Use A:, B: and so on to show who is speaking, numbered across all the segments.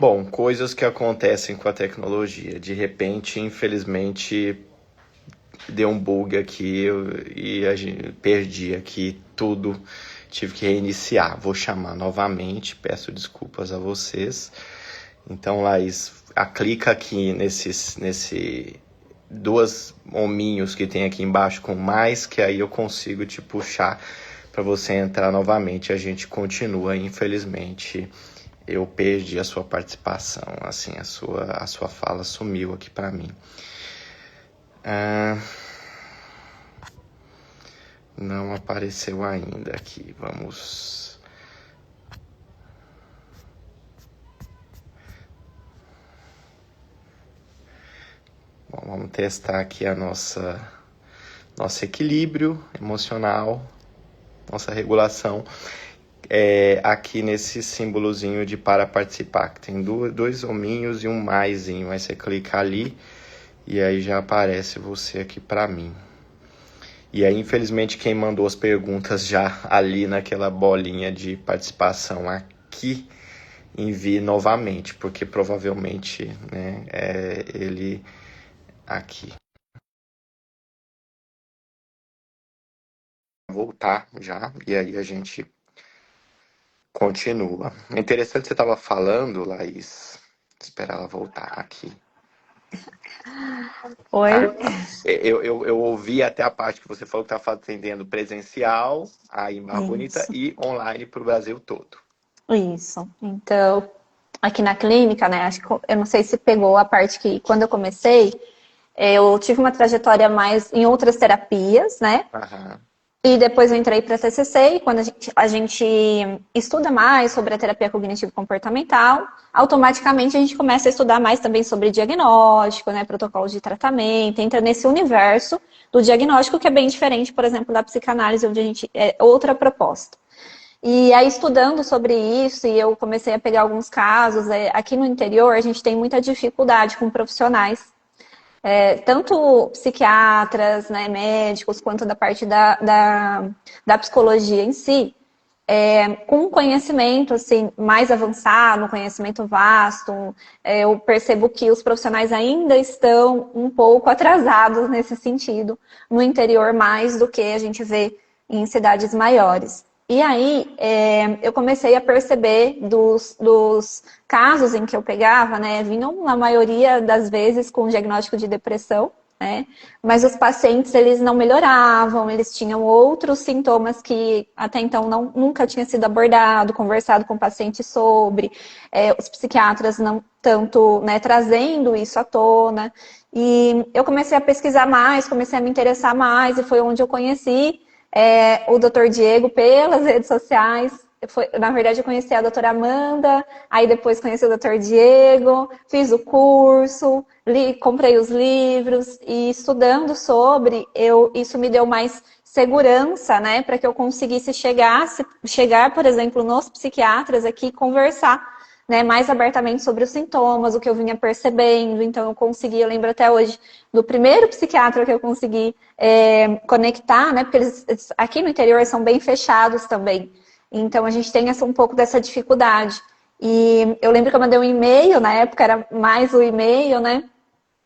A: Bom, coisas que acontecem com a tecnologia. De repente, infelizmente, deu um bug aqui e a gente perdi aqui tudo. Tive que reiniciar. Vou chamar novamente, peço desculpas a vocês. Então, Laís, clica aqui nesse duas hominhos que tem aqui embaixo com mais, que aí eu consigo te puxar para você entrar novamente. A gente continua, infelizmente. Eu perdi a sua participação, assim, a sua fala sumiu aqui para mim. Não apareceu ainda aqui, vamos... Bom, vamos testar aqui a nosso equilíbrio emocional, nossa regulação. Aqui nesse símbolozinho de para participar, que tem dois hominhos e um maisinho. Aí você clica ali e aí já aparece você aqui para mim. E aí, infelizmente, quem mandou as perguntas já ali naquela bolinha de participação aqui, envie novamente, porque provavelmente, né, ele aqui. Voltar já, e aí a gente continua. É interessante que você estava falando, Laís. Esperar ela voltar aqui.
B: Oi?
A: Eu ouvi até a parte que você falou que estava atendendo presencial, aí em Barra Bonita,
B: Isso,
A: e online para o Brasil todo.
B: isso. Então, aqui na clínica, né, acho que eu não sei se pegou a parte que quando eu comecei, eu tive uma trajetória mais em outras terapias, né?
A: Aham.
B: E depois eu entrei para a TCC, e quando a gente estuda mais sobre a terapia cognitivo-comportamental, automaticamente a gente começa a estudar mais também sobre diagnóstico, né, protocolos de tratamento, entra nesse universo do diagnóstico que é bem diferente, por exemplo, da psicanálise, onde a gente é outra proposta. E aí, estudando sobre isso, e eu comecei a pegar alguns casos, aqui no interior a gente tem muita dificuldade com profissionais, tanto psiquiatras, né, médicos, quanto da parte da psicologia em si, com conhecimento assim, mais avançado, um conhecimento vasto. Eu percebo que os profissionais ainda estão um pouco atrasados nesse sentido, no interior mais do que a gente vê em cidades maiores. E aí, eu comecei a perceber dos casos em que eu pegava, né, vinham na maioria das vezes com diagnóstico de depressão, né, mas os pacientes, eles não melhoravam, eles tinham outros sintomas que até então nunca tinha sido abordado, conversado com o paciente sobre, os psiquiatras não tanto, né, trazendo isso à tona. E eu comecei a pesquisar mais, comecei a me interessar mais, e foi onde eu conheci o Dr. Diego pelas redes sociais. Na verdade, eu conheci a doutora Amanda, aí depois conheci o Dr. Diego, fiz o curso, comprei os livros, e estudando sobre, isso me deu mais segurança, né, para que eu conseguisse chegar, por exemplo, nos psiquiatras aqui e conversar, né, mais abertamente sobre os sintomas, o que eu vinha percebendo. Então eu consegui, eu lembro até hoje do primeiro psiquiatra que eu consegui conectar, né, porque eles aqui no interior são bem fechados também. Então a gente tem um pouco dessa dificuldade. E eu lembro que eu mandei um e-mail, na época era mais o e-mail, né,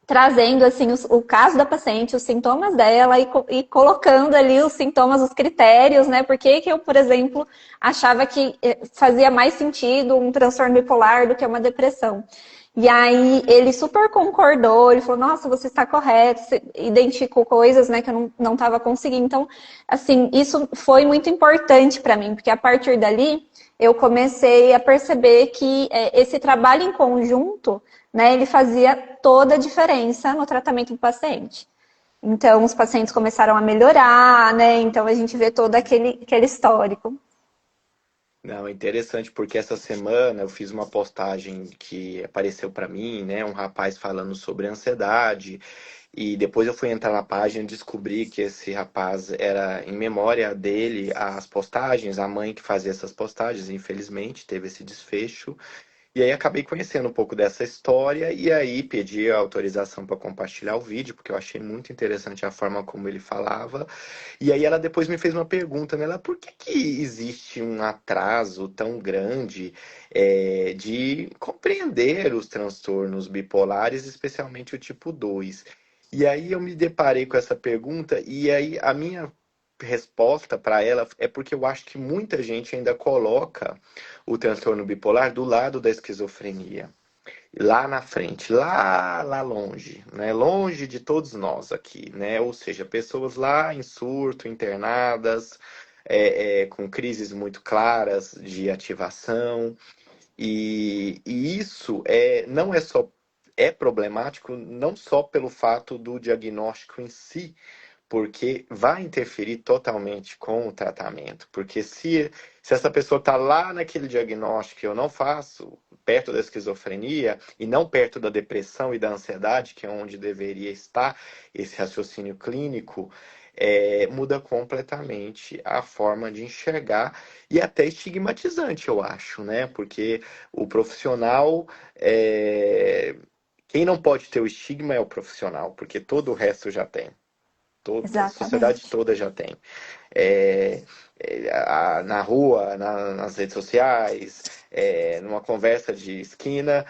B: trazendo assim o caso da paciente, os sintomas dela, e colocando ali os sintomas, os critérios, né? Por que eu, por exemplo, achava que fazia mais sentido um transtorno bipolar do que uma depressão. E aí ele super concordou, ele falou, nossa, você está correto, você identificou coisas, né, que eu não estava conseguindo. Então, assim, isso foi muito importante para mim, porque a partir dali eu comecei a perceber que esse trabalho em conjunto, né, ele fazia toda a diferença no tratamento do paciente. Então, os pacientes começaram a melhorar, né? Então, a gente vê todo aquele histórico.
A: Não, é interessante porque essa semana eu fiz uma postagem que apareceu para mim, né, um rapaz falando sobre ansiedade, e depois eu fui entrar na página e descobri que esse rapaz era em memória dele as postagens, a mãe que fazia essas postagens, infelizmente teve esse desfecho. E aí acabei conhecendo um pouco dessa história e aí pedi a autorização para compartilhar o vídeo, porque eu achei muito interessante a forma como ele falava. E aí ela depois me fez uma pergunta, né? Ela, por que que existe um atraso tão grande de compreender os transtornos bipolares, especialmente o tipo 2? E aí eu me deparei com essa pergunta e aí a minha resposta para ela é porque eu acho que muita gente ainda coloca o transtorno bipolar do lado da esquizofrenia, lá na frente, lá longe, né? Longe de todos nós aqui, né? Ou seja, pessoas lá em surto, internadas, com crises muito claras de ativação, e isso não é só problemático não só pelo fato do diagnóstico em si, porque vai interferir totalmente com o tratamento. Porque se essa pessoa está lá naquele diagnóstico que eu não faço, perto da esquizofrenia, e não perto da depressão e da ansiedade, que é onde deveria estar esse raciocínio clínico, muda completamente a forma de enxergar e até estigmatizante, eu acho, né? Porque o profissional. Quem não pode ter o estigma é o profissional, porque todo o resto já tem. A sociedade
B: Exatamente.
A: toda já tem. É, na rua, nas redes sociais, numa conversa de esquina,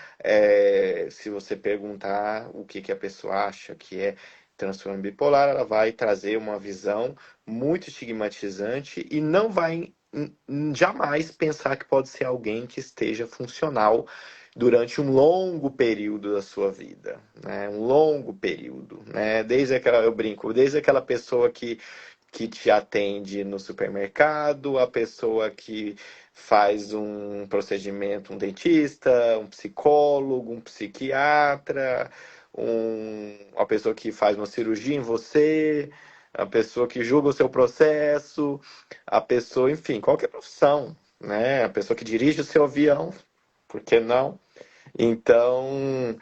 A: se você perguntar o que a pessoa acha que é transtorno bipolar, ela vai trazer uma visão muito estigmatizante e não vai jamais pensar que pode ser alguém que esteja funcional durante um longo período da sua vida, né? Um longo período, né? Eu brinco, desde aquela pessoa que te atende no supermercado, a pessoa que faz um procedimento, um dentista, um psicólogo, um psiquiatra, a pessoa que faz uma cirurgia em você, a pessoa que julga o seu processo, a pessoa, enfim, qualquer profissão, né? A pessoa que dirige o seu avião, por que não? Então,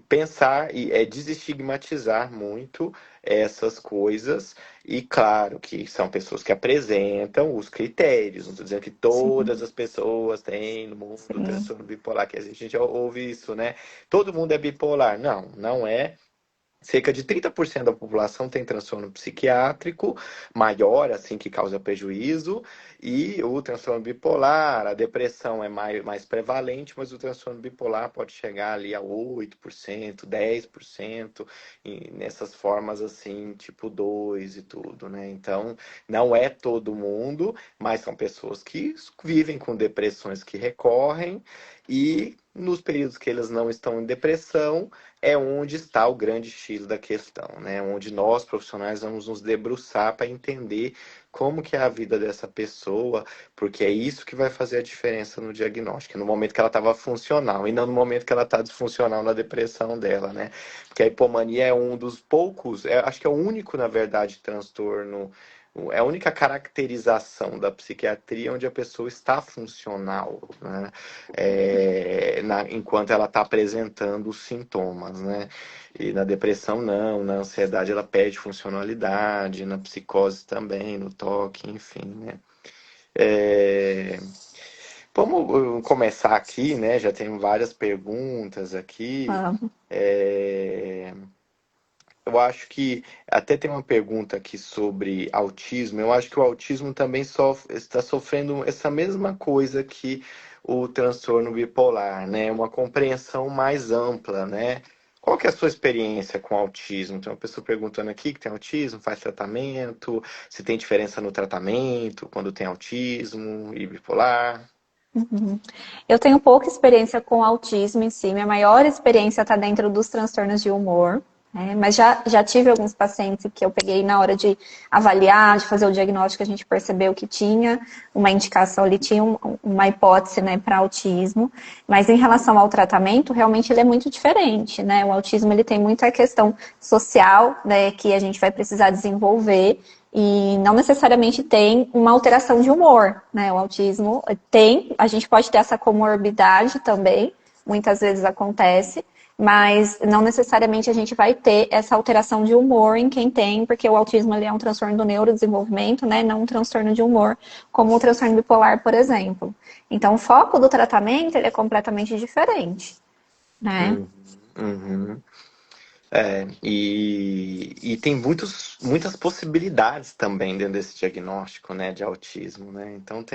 A: pensar e desestigmatizar muito essas coisas, e claro que são pessoas que apresentam os critérios, não estou dizendo que
B: Sim,
A: todas as pessoas têm no mundo
B: sim.
A: transtorno bipolar, que a gente já ouve isso, né? Todo mundo é bipolar. Não, não é. Cerca de 30% da população tem transtorno psiquiátrico maior, assim, que causa prejuízo, e o transtorno bipolar, a depressão é mais prevalente, mas o transtorno bipolar pode chegar ali a 8%, 10%, nessas formas assim, tipo 2 e tudo, né? Então, não é todo mundo, mas são pessoas que vivem com depressões que recorrem, e nos períodos que eles não estão em depressão, é onde está o grande X da questão, né? Onde nós, profissionais, vamos nos debruçar para entender como que é a vida dessa pessoa, porque é isso que vai fazer a diferença no diagnóstico, no momento que ela estava funcional, e não no momento que ela está disfuncional na depressão dela, né? Porque a hipomania é um dos poucos, acho que é o único, na verdade, transtorno, é a única caracterização da psiquiatria onde a pessoa está funcional, né? Enquanto ela está apresentando os sintomas, né? E na depressão não, na ansiedade ela perde funcionalidade, na psicose também, no toque, enfim, né? É, Vamos começar aqui, né? Já tenho várias perguntas aqui.
B: Vamos.
A: É, Eu acho que até tem uma pergunta aqui sobre autismo. Eu acho que o autismo também está sofrendo essa mesma coisa que o transtorno bipolar, né? Uma compreensão mais ampla, né? Qual que é a sua experiência com autismo? Tem uma pessoa perguntando aqui que tem autismo, faz tratamento, se tem diferença no tratamento quando tem autismo e bipolar.
B: Uhum. Eu tenho pouca experiência com autismo em si. Minha maior experiência está dentro dos transtornos de humor, né? Mas já tive alguns pacientes que eu peguei na hora de avaliar, de fazer o diagnóstico, a gente percebeu que tinha uma indicação, ele tinha uma hipótese, né, para autismo. Mas em relação ao tratamento, realmente ele é muito diferente, né? O autismo ele tem muita questão social, né, que a gente vai precisar desenvolver. E não necessariamente tem uma alteração de humor, né? O autismo tem, a gente pode ter essa comorbidade também, muitas vezes acontece, mas não necessariamente a gente vai ter essa alteração de humor em quem tem, porque o autismo ele é um transtorno do neurodesenvolvimento, né? Não um transtorno de humor, como o transtorno bipolar, por exemplo. Então, o foco do tratamento ele é completamente diferente, né?
A: Uhum, uhum. E tem muitas possibilidades também dentro desse diagnóstico, né, de autismo, né? Então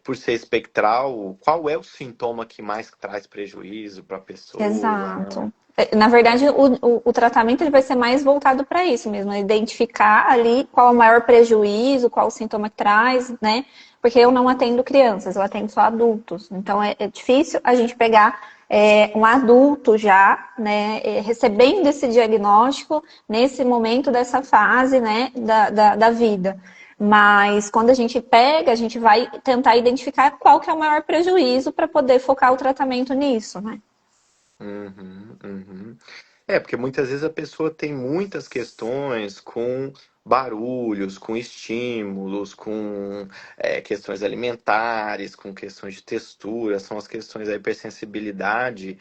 A: por ser espectral, qual é o sintoma que mais traz prejuízo para a pessoa, né?
B: Exato. Na verdade, o tratamento ele vai ser mais voltado para isso mesmo, identificar ali qual é o maior prejuízo, qual o sintoma que traz, né? Porque eu não atendo crianças, eu atendo só adultos. Então é difícil a gente pegar um adulto já, né, recebendo esse diagnóstico nesse momento dessa fase, né, da vida. Mas quando a gente pega, a gente vai tentar identificar qual que é o maior prejuízo para poder focar o tratamento nisso, né?
A: Uhum, uhum. Porque muitas vezes a pessoa tem muitas questões com barulhos, com estímulos, com questões alimentares, com questões de textura, são as questões da hipersensibilidade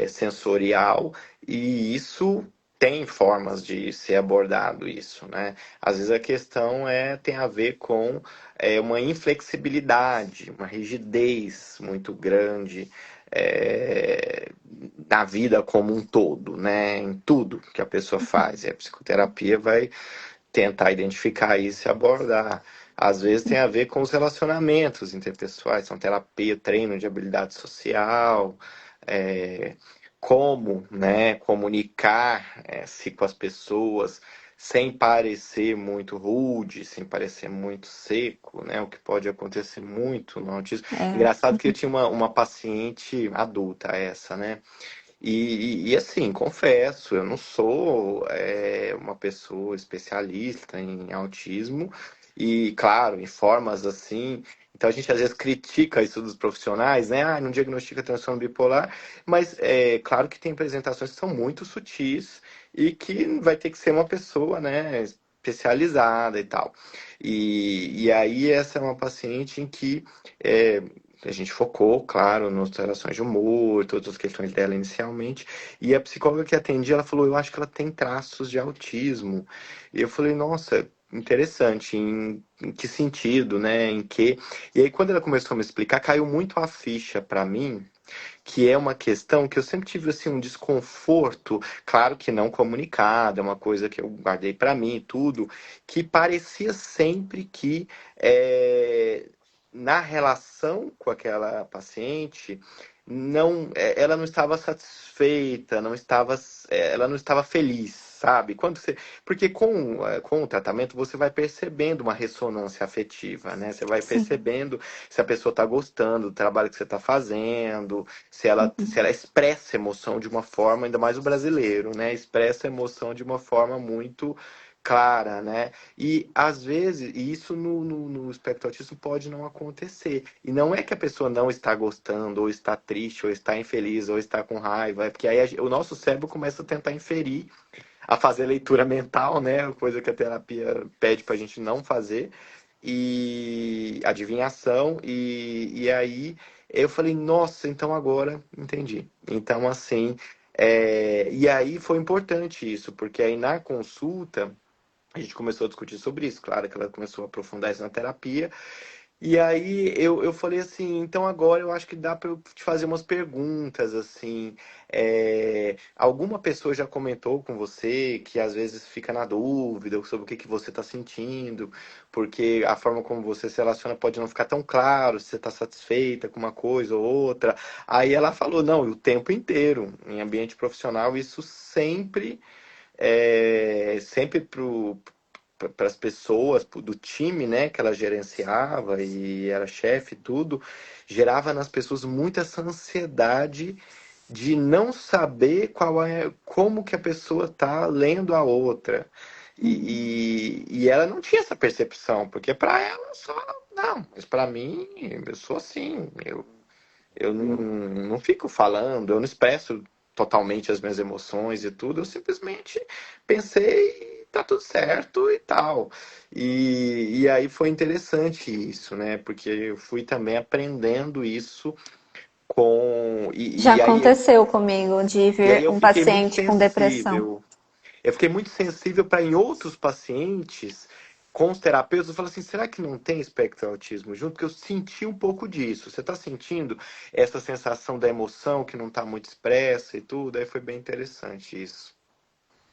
A: sensorial, e isso tem formas de ser abordado isso, né? Às vezes a questão tem a ver com uma inflexibilidade, uma rigidez muito grande, é, na vida como um todo, né? Em tudo que a pessoa faz. E a psicoterapia vai tentar identificar isso e abordar. Às vezes tem a ver com os relacionamentos interpessoais, são terapia, treino de habilidade social, é, como, né, comunicar-se com as pessoas sem parecer muito rude, sem parecer muito seco, né? O que pode acontecer muito no autismo.
B: É,
A: Engraçado que eu tinha uma paciente adulta, essa, né? E assim, confesso, eu não sou uma pessoa especialista em autismo, e claro, em formas assim. Então a gente às vezes critica isso dos profissionais, né? Ah, não diagnostica transtorno bipolar, mas é claro que tem apresentações que são muito sutis e que vai ter que ser uma pessoa, né, especializada e tal. E aí essa é uma paciente em que é, a gente focou, claro, nas alterações de humor, todas as questões dela inicialmente. E a psicóloga que atendia, ela falou, eu acho que ela tem traços de autismo. E eu falei, nossa, interessante, em que sentido, né? Em que... E aí, quando ela começou a me explicar, caiu muito a ficha para mim, que é uma questão que eu sempre tive assim um desconforto, claro que não comunicado, é uma coisa que eu guardei para mim, e tudo, que parecia sempre que na relação com aquela paciente ela não estava satisfeita, ela não estava feliz, sabe? Porque com o tratamento você vai percebendo uma ressonância afetiva, né? Você vai
B: sim.
A: percebendo se a pessoa está gostando do trabalho que você está fazendo, se ela expressa emoção de uma forma, ainda mais o brasileiro, né? Expressa emoção de uma forma muito clara, né? E às vezes, isso no espectro autista pode não acontecer. E não é que a pessoa não está gostando, ou está triste, ou está infeliz, ou está com raiva, é porque aí o nosso cérebro começa a tentar inferir, a fazer leitura mental, né? Coisa que a terapia pede pra gente não fazer, e adivinhação, e aí eu falei, nossa, então agora entendi. Então, assim, e aí foi importante isso, porque aí na consulta a gente começou a discutir sobre isso, claro que ela começou a aprofundar isso na terapia, e aí eu falei assim, então agora eu acho que dá para eu te fazer umas perguntas, assim, alguma pessoa já comentou com você que às vezes fica na dúvida sobre o que você está sentindo, porque a forma como você se relaciona pode não ficar tão claro se você está satisfeita com uma coisa ou outra. Aí ela falou, não, o tempo inteiro, em ambiente profissional, isso sempre para as pessoas do time, né, que ela gerenciava e era chefe e tudo, gerava nas pessoas muita essa ansiedade de não saber como que a pessoa tá lendo a outra. E ela não tinha essa percepção, porque para ela só, não, mas para mim, eu sou assim, eu não fico falando, eu não expresso totalmente as minhas emoções e tudo, eu simplesmente pensei, tá tudo certo e tal. E aí foi interessante isso, né? Porque eu fui também aprendendo isso
B: Já
A: E
B: aconteceu comigo de
A: aí
B: vir
A: eu
B: um
A: fiquei muito
B: paciente com depressão.
A: sensível. Eu fiquei muito sensível para em outros pacientes, com os terapeutas, eu falo assim, será que não tem espectro autismo junto? Porque eu senti um pouco disso. Você está sentindo essa sensação da emoção que não está muito expressa e tudo? Aí foi bem interessante isso.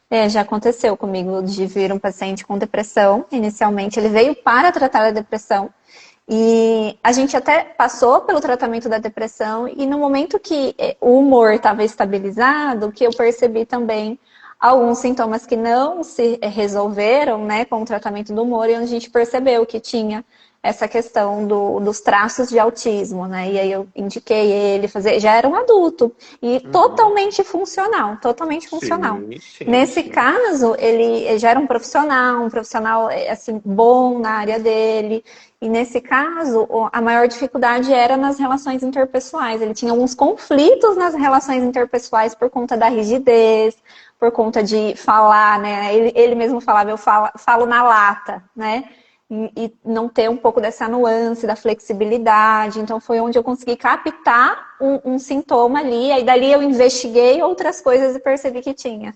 B: É, já aconteceu comigo de vir um paciente com depressão. Inicialmente, ele veio para tratar a depressão. E a gente até passou pelo tratamento da depressão, e no momento que o humor estava estabilizado, que eu percebi também alguns sintomas que não se resolveram, né, com o tratamento do humor, e onde a gente percebeu que tinha essa questão dos traços de autismo, né? E aí eu indiquei ele fazer, já era um adulto e
A: Uhum.
B: totalmente funcional, totalmente funcional.
A: Sim, sim,
B: Nesse
A: sim.
B: caso, ele já era um profissional assim bom na área dele. E nesse caso, a maior dificuldade era nas relações interpessoais. Ele tinha alguns conflitos nas relações interpessoais por conta da rigidez, por conta de falar, né? Ele mesmo falava, eu falo na lata, né? E não ter um pouco dessa nuance, da flexibilidade. Então foi onde eu consegui captar um sintoma ali. Aí dali eu investiguei outras coisas e percebi que tinha.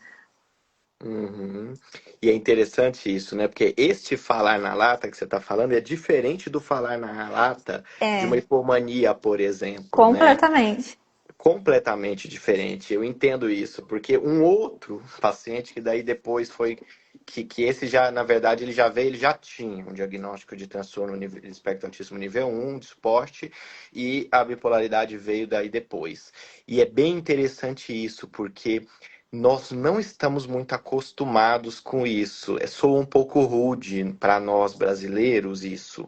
A: Uhum. E é interessante isso, né? Porque este falar na lata que você está falando é diferente do falar na lata de uma
B: É,
A: hipomania, por exemplo, né?
B: completamente.
A: Completamente diferente. Eu entendo isso, porque um outro paciente que daí depois foi que esse já, na verdade, ele já veio, ele já tinha um diagnóstico de transtorno de espectro autismo nível 1, de suporte, e a bipolaridade veio daí depois. E é bem interessante isso, porque nós não estamos muito acostumados com isso. Soa um pouco rude para nós brasileiros isso.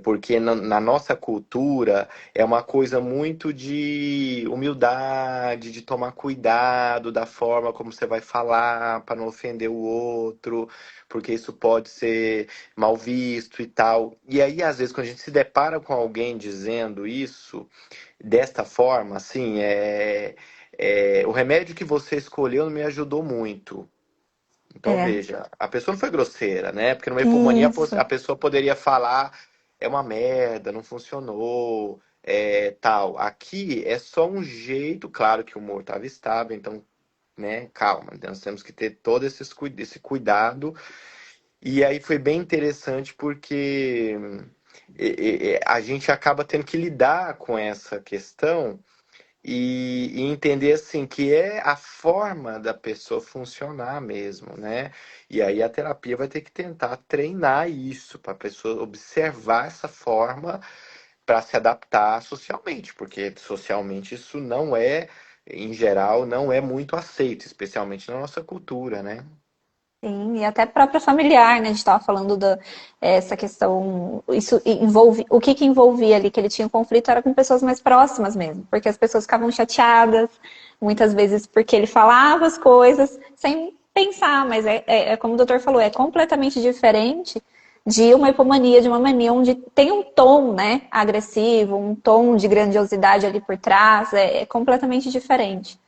A: Porque na nossa cultura é uma coisa muito de humildade, de tomar cuidado da forma como você vai falar para não ofender o outro, porque isso pode ser mal visto e tal. E aí, às vezes, quando a gente se depara com alguém dizendo isso desta forma, assim, o remédio que você escolheu não me ajudou muito. Então,
B: É,
A: veja, a pessoa não foi grosseira, né? Porque numa hipomania
B: isso.
A: a pessoa poderia falar é uma merda, não funcionou, tal. Aqui é só um jeito, claro que o humor estava estável, então, né, calma, nós temos que ter todo esse cuidado. E aí foi bem interessante porque a gente acaba tendo que lidar com essa questão e entender assim que é a forma da pessoa funcionar mesmo, né? E aí a terapia vai ter que tentar treinar isso para a pessoa observar essa forma para se adaptar socialmente, porque socialmente isso não é, em geral, não é muito aceito, especialmente na nossa cultura, né?
B: Sim, e até própria familiar, né? A gente estava falando da essa questão, isso envolve, o que envolvia ali que ele tinha um conflito era com pessoas mais próximas mesmo, porque as pessoas ficavam chateadas, muitas vezes porque ele falava as coisas sem pensar, mas é como o doutor falou, é completamente diferente de uma hipomania, de uma mania onde tem um tom, né, agressivo, um tom de grandiosidade ali por trás, é completamente diferente.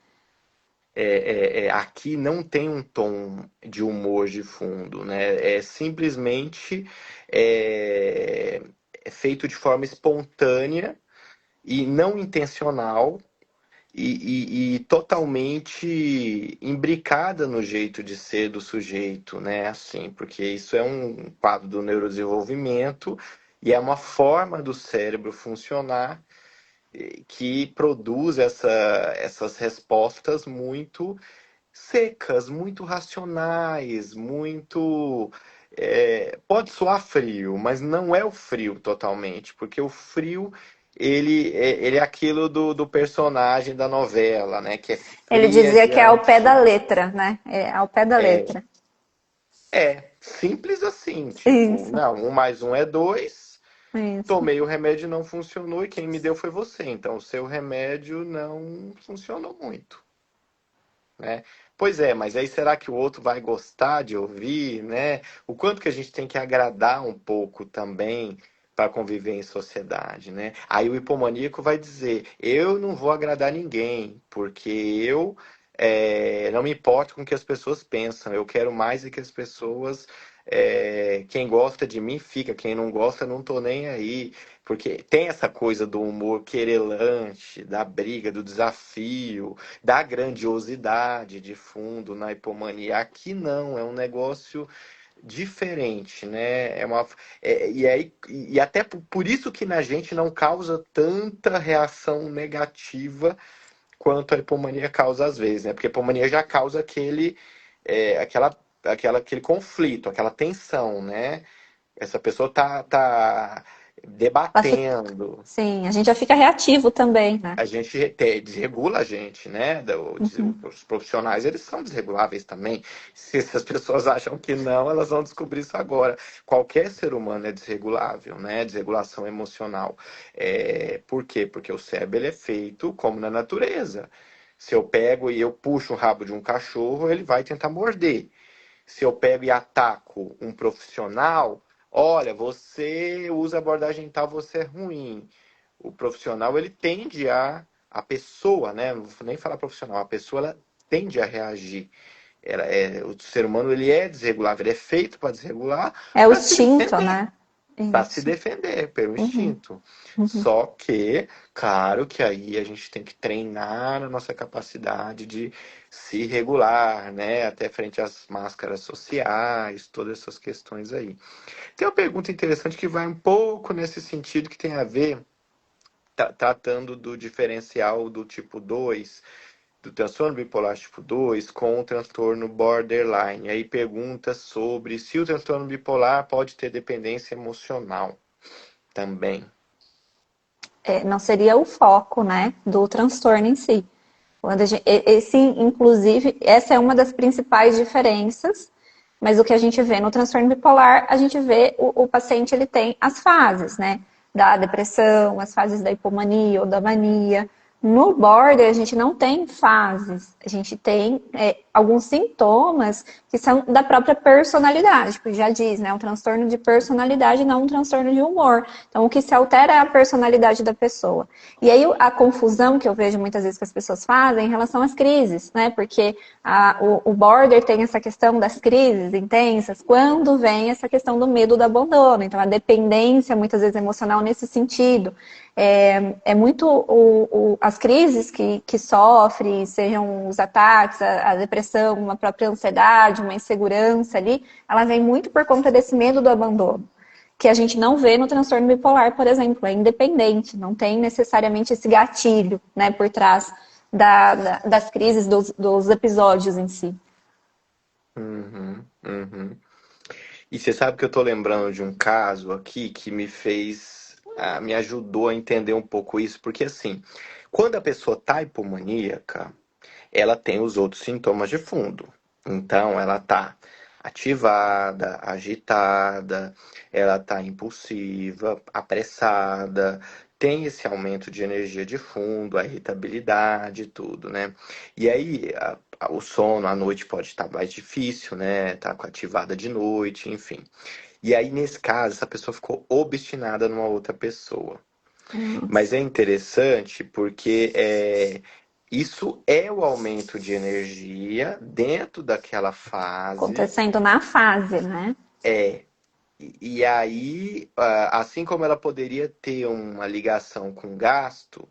A: Aqui não tem um tom de humor de fundo, né? É simplesmente é, é feito de forma espontânea e não intencional e totalmente imbricada no jeito de ser do sujeito, né? Assim, porque isso é um quadro do neurodesenvolvimento e é uma forma do cérebro funcionar que produz essas respostas muito secas, muito racionais, muito. Pode soar frio, mas não é o frio totalmente, porque o frio ele é aquilo do personagem da novela, né? Que é
B: Ele
A: fria
B: dizia que é ao pé da
A: diante.
B: letra, né? É ao pé da letra.
A: Simples assim, tipo,
B: Isso,
A: não, um mais um é dois,
B: isso.
A: tomei o remédio e não funcionou, e quem me deu foi você. Então, o seu remédio não funcionou muito. Né? Pois é, mas aí será que o outro vai gostar de ouvir, né? O quanto que a gente tem que agradar um pouco também para conviver em sociedade, né? Aí o hipomaníaco vai dizer: eu não vou agradar ninguém, porque eu não me importo com o que as pessoas pensam, eu quero mais é que as pessoas quem gosta de mim fica, quem não gosta não tô nem aí. Porque tem essa coisa do humor querelante, da briga, do desafio, da grandiosidade de fundo na hipomania. Aqui não, é um negócio diferente, né? E até por isso que na gente não causa tanta reação negativa quanto a hipomania causa às vezes, né? Porque a hipomania já causa aquele conflito, aquela tensão, né? Essa pessoa tá
B: Ela fica...
A: debatendo.
B: Sim, a gente já fica reativo também, né?
A: A gente desregula a gente, né?
B: Uhum.
A: Os profissionais, eles são desreguláveis também. Se as pessoas acham que não, elas vão descobrir isso agora. Qualquer ser humano é desregulável, né? Desregulação emocional. Por quê? Porque o cérebro ele é feito como na natureza. Se eu pego e eu puxo o rabo de um cachorro, ele vai tentar morder. Se eu pego e ataco um profissional, olha, você usa abordagem tal, você é ruim. O profissional, ele tende a pessoa, né? Não vou nem falar profissional, a pessoa, ela tende a reagir. O ser humano, ele é desregulável, ele é feito para desregular,
B: É o
A: para se
B: instinto,
A: defender.
B: né?
A: Para se
B: Isso.
A: defender, pelo
B: Uhum.
A: instinto.
B: Uhum.
A: Só que, claro que aí a gente tem que treinar a nossa capacidade de se regular, né? Até frente às máscaras sociais, todas essas questões aí. Tem uma pergunta interessante que vai um pouco nesse sentido, que tem a ver, tratando do diferencial do tipo 2 do transtorno bipolar tipo 2 com o transtorno borderline. Aí pergunta sobre se o transtorno bipolar pode ter dependência emocional também.
B: Não seria o foco, né, do transtorno em si. Inclusive, essa é uma das principais diferenças, mas o que a gente vê no transtorno bipolar, a gente vê o paciente ele tem as fases, né, da depressão, as fases da hipomania ou da mania. No border, a gente não tem fases, a gente tem alguns sintomas que são da própria personalidade, porque já diz, né? Um transtorno de personalidade, não um transtorno de humor. Então, o que se altera é a personalidade da pessoa. E aí, a confusão que eu vejo muitas vezes que as pessoas fazem em relação às crises, né? Porque o border tem essa questão das crises intensas, quando vem essa questão do medo do abandono. Então, a dependência, muitas vezes, emocional nesse sentido. É muito as crises que sofre, sejam os ataques, a depressão, uma própria ansiedade, uma insegurança ali, ela vem muito por conta desse medo do abandono, que a gente não vê no transtorno bipolar, por exemplo, é independente, não tem necessariamente esse gatilho, né, por trás das crises, dos episódios em si.
A: Uhum, uhum. E você sabe que eu tô lembrando de um caso aqui que me ajudou a entender um pouco isso, porque assim, quando a pessoa tá hipomaníaca, ela tem os outros sintomas de fundo. Então, ela tá ativada, agitada, ela tá impulsiva, apressada, tem esse aumento de energia de fundo, a irritabilidade, tudo, né? E aí, o sono à noite pode estar mais difícil, né? Tá ativada de noite, enfim. E aí, nesse caso, essa pessoa ficou obstinada numa outra pessoa. Mas
B: Nossa.
A: é interessante porque isso é o aumento de energia dentro daquela fase.
B: Acontecendo na fase, né?
A: E aí, assim como ela poderia ter uma ligação com gasto,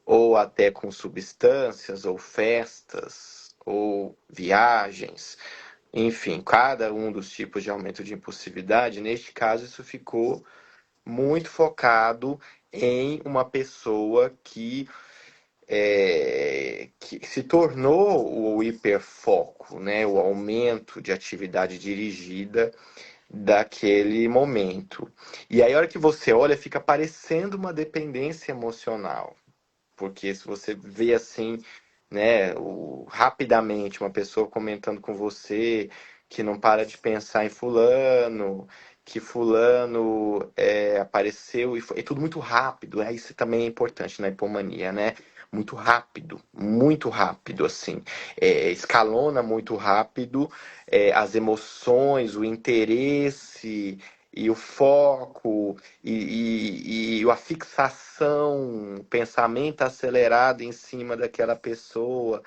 A: ou até com substâncias, ou festas, ou viagens, enfim, cada um dos tipos de aumento de impulsividade, neste caso, isso ficou muito focado em uma pessoa que se tornou o hiperfoco, né? O aumento de atividade dirigida daquele momento. E aí, a hora que você olha, fica parecendo uma dependência emocional. Porque se você vê assim, né, rapidamente uma pessoa comentando com você que não para de pensar em fulano, que fulano apareceu e é tudo muito rápido. Isso também é importante na hipomania, né? Muito rápido, assim. Escalona muito rápido as emoções, o interesse e o foco e a fixação, o pensamento acelerado em cima daquela pessoa.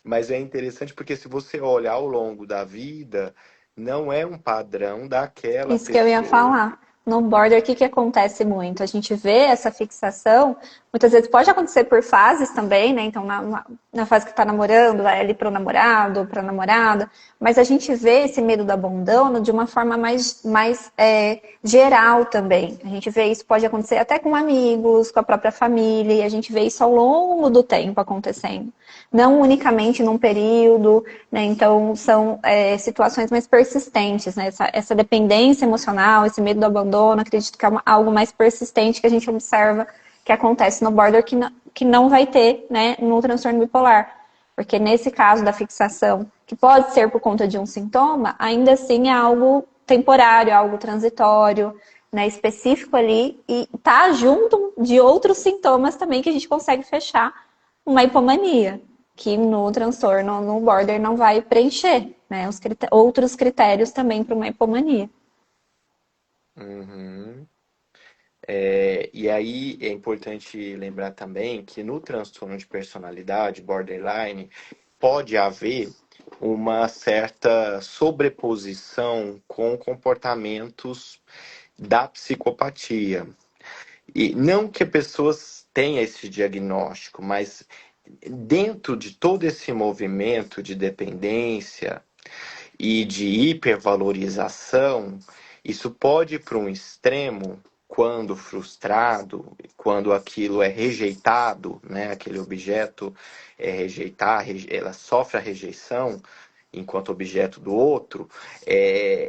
A: Mas é interessante porque se você olha ao longo da vida, não é um padrão daquela
B: Isso que eu ia
A: pessoa.
B: falar. No border, o que que acontece muito? A gente vê essa fixação, muitas vezes pode acontecer por fases também, né? Então, na fase que tá namorando, vai ali pro namorado, pra namorada, mas a gente vê esse medo do abandono de uma forma mais geral também. A gente vê isso pode acontecer até com amigos, com a própria família, e a gente vê isso ao longo do tempo acontecendo. Não unicamente num período, né? Então, são situações mais persistentes, né? Essa dependência emocional, esse medo do abandono, acredito que é algo mais persistente que a gente observa que acontece no border que não vai ter, né, no transtorno bipolar. Porque nesse caso da fixação, que pode ser por conta de um sintoma, ainda assim é algo temporário, algo transitório, né, específico ali, e tá junto de outros sintomas também que a gente consegue fechar uma hipomania, que no transtorno, no border, não vai preencher, né? Outros critérios também para uma hipomania.
A: Uhum. E aí é importante lembrar também que no transtorno de personalidade, borderline, pode haver uma certa sobreposição com comportamentos da psicopatia. E não que a pessoa tenha esse diagnóstico, mas dentro de todo esse movimento de dependência e de hipervalorização, isso pode ir para um extremo quando frustrado, quando aquilo é rejeitado, né, aquele objeto é rejeitar, ela sofre a rejeição enquanto objeto do outro,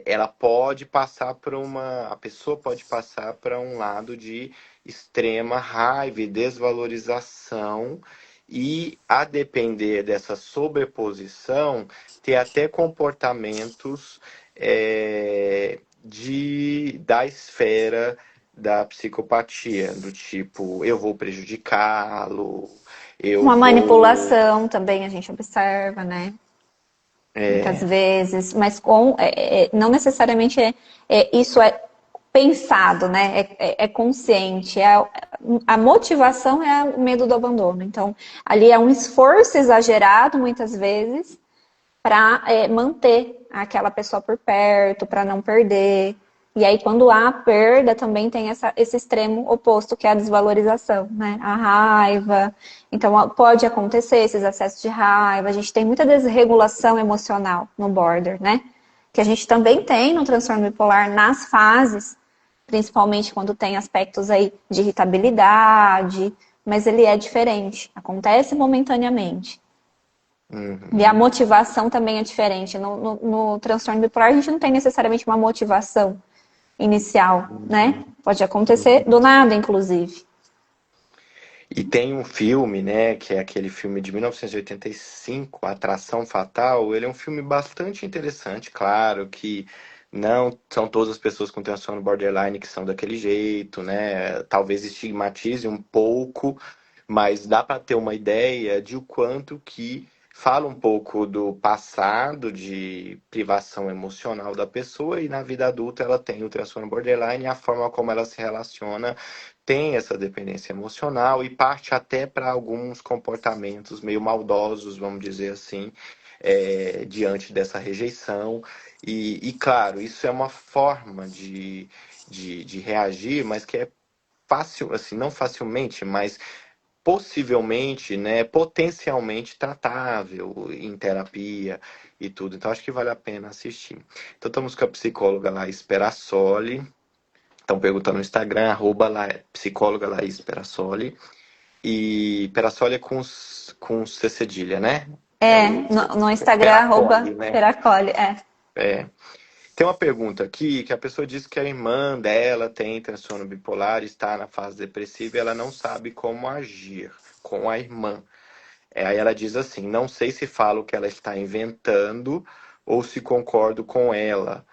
A: ela pode passar a pessoa pode passar para um lado de extrema raiva e desvalorização e, a depender dessa sobreposição, ter até comportamentos da esfera da psicopatia, do tipo, eu vou prejudicá-lo, eu
B: Uma
A: vou.
B: manipulação também a gente observa, né? Muitas vezes, mas não necessariamente isso é pensado, né? É consciente. A motivação é o medo do abandono. Então, ali é um esforço exagerado, muitas vezes, para manter aquela pessoa por perto, para não perder. E aí, quando há perda, também tem esse extremo oposto, que é a desvalorização, né? A raiva. Então, pode acontecer esses acessos de raiva. A gente tem muita desregulação emocional no border, né? Que a gente também tem no transtorno bipolar nas fases, principalmente quando tem aspectos aí de irritabilidade, mas ele é diferente, acontece momentaneamente. E a
A: Uhum.
B: motivação também é diferente. No transtorno bipolar, a gente não tem necessariamente uma motivação inicial, né? Pode acontecer do nada, inclusive.
A: E tem um filme, né, que é aquele filme de 1985, Atração Fatal. Ele é um filme bastante interessante, claro que não são todas as pessoas com transtorno borderline que são daquele jeito, né? Talvez estigmatize um pouco, mas dá para ter uma ideia de o quanto que fala um pouco do passado de privação emocional da pessoa e na vida adulta ela tem o transtorno borderline e a forma como ela se relaciona tem essa dependência emocional e parte até para alguns comportamentos meio maldosos, vamos dizer assim, diante dessa rejeição. Claro, isso é uma forma de reagir, mas que é fácil, assim, não facilmente, mas possivelmente, né, potencialmente tratável em terapia e tudo. Então acho que vale a pena assistir. Então estamos com a psicóloga Laís Perassoli. Estão perguntando no Instagram, psicóloga Laís Perassoli. E Perassoli é com C cedilha, né? É o
B: No Instagram,
A: Peracoli, né?
B: Peracoli,
A: É. Tem uma pergunta aqui que a pessoa diz que a irmã dela tem transtorno bipolar, está na fase depressiva e ela não sabe como agir com a irmã. Aí ela diz assim: não sei se falo que ela está inventando ou se concordo com ela,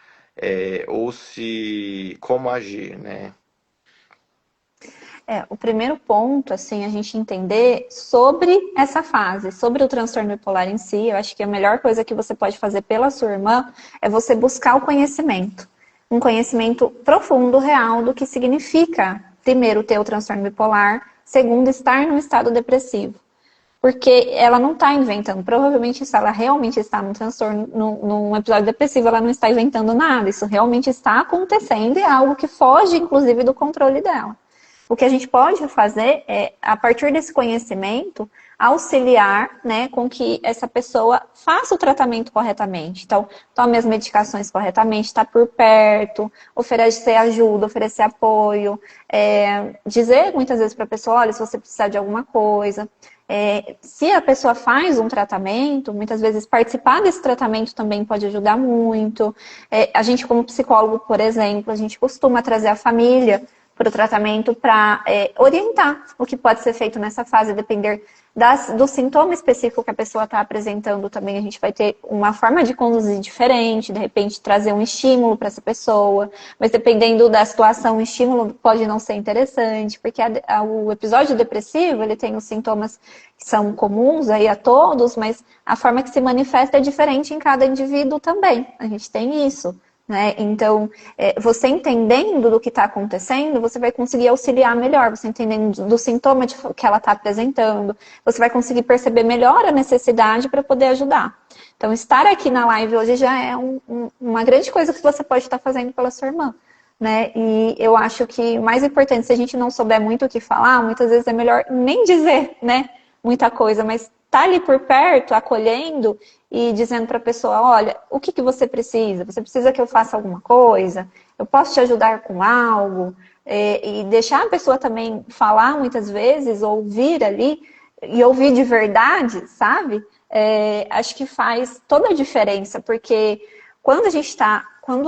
A: ou se como agir, né?
B: O primeiro ponto, assim, a gente entender sobre essa fase, sobre o transtorno bipolar em si. Eu acho que a melhor coisa que você pode fazer pela sua irmã é você buscar o conhecimento. Um conhecimento profundo, real, do que significa, primeiro, ter o transtorno bipolar, segundo, estar num estado depressivo. porque ela não está inventando. Provavelmente, se ela realmente está num transtorno, num episódio depressivo, ela não está inventando nada. Isso realmente está acontecendo e é algo que foge, inclusive, do controle dela. O que a gente pode fazer é, a partir desse conhecimento, auxiliar, né, com que essa pessoa faça o tratamento corretamente. Então, tome as medicações corretamente, está por perto, oferecer ajuda, oferecer apoio, dizer muitas vezes para a pessoa, olha, se você precisar de alguma coisa. Se a pessoa faz um tratamento, muitas vezes participar desse tratamento também pode ajudar muito. A gente, como psicólogo, por exemplo, a gente costuma trazer a família para o tratamento para orientar o que pode ser feito nessa fase, depender do sintoma específico que a pessoa está apresentando também. A gente vai ter uma forma de conduzir diferente, de repente trazer um estímulo para essa pessoa, mas dependendo da situação, o estímulo pode não ser interessante, porque o episódio depressivo, ele tem os sintomas que são comuns aí a todos, mas a forma que se manifesta é diferente em cada indivíduo também. A gente tem isso. Né? Então, você entendendo do que está acontecendo, você vai conseguir auxiliar melhor, você entendendo do sintoma que ela está apresentando, você vai conseguir perceber melhor a necessidade para poder ajudar. Então, estar aqui na live hoje já é uma grande coisa que você pode estar fazendo pela sua irmã. Né? E eu acho que o mais importante, se a gente não souber muito o que falar, muitas vezes é melhor nem dizer, né, muita coisa, mas tá ali por perto, acolhendo e dizendo para a pessoa, olha, o que você precisa? Você precisa que eu faça alguma coisa? Eu posso te ajudar com algo? E deixar a pessoa também falar muitas vezes, ouvir ali, e ouvir de verdade, sabe? Acho que faz toda a diferença, porque quando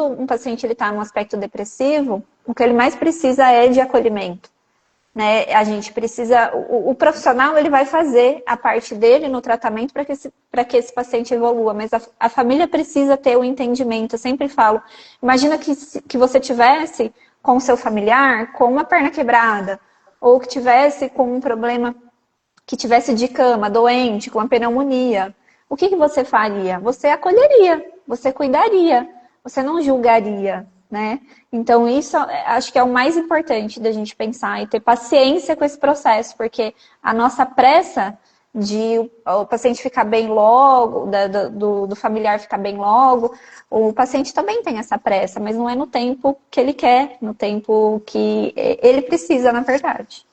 B: um paciente está num aspecto depressivo, o que ele mais precisa é de acolhimento. Né? A gente precisa, o profissional ele vai fazer a parte dele no tratamento para que esse paciente evolua, mas a família precisa ter o entendimento. Eu sempre falo, imagina que você tivesse com o seu familiar com uma perna quebrada, ou que tivesse com um problema, que tivesse de cama, doente, com uma pneumonia. O que você faria? Você acolheria, você cuidaria, você não julgaria. Né? Então, isso acho que é o mais importante da gente pensar e ter paciência com esse processo, porque a nossa pressa de o paciente ficar bem logo, do familiar ficar bem logo, o paciente também tem essa pressa, mas não é no tempo que ele quer, no tempo que ele precisa, na verdade.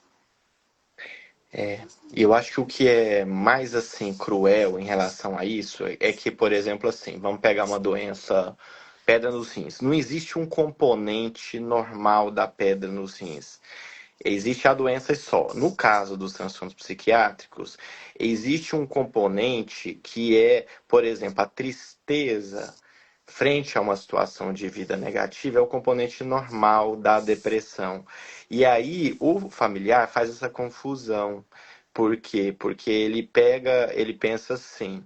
A: E eu acho que o que é mais assim cruel em relação a isso é que, por exemplo, assim, vamos pegar uma doença, pedra nos rins. Não existe um componente normal da pedra nos rins. Existe a doença só. No caso dos transtornos psiquiátricos, existe um componente que é, por exemplo, a tristeza frente a uma situação de vida negativa, é o componente normal da depressão. E aí o familiar faz essa confusão. Por quê? Porque ele pensa assim: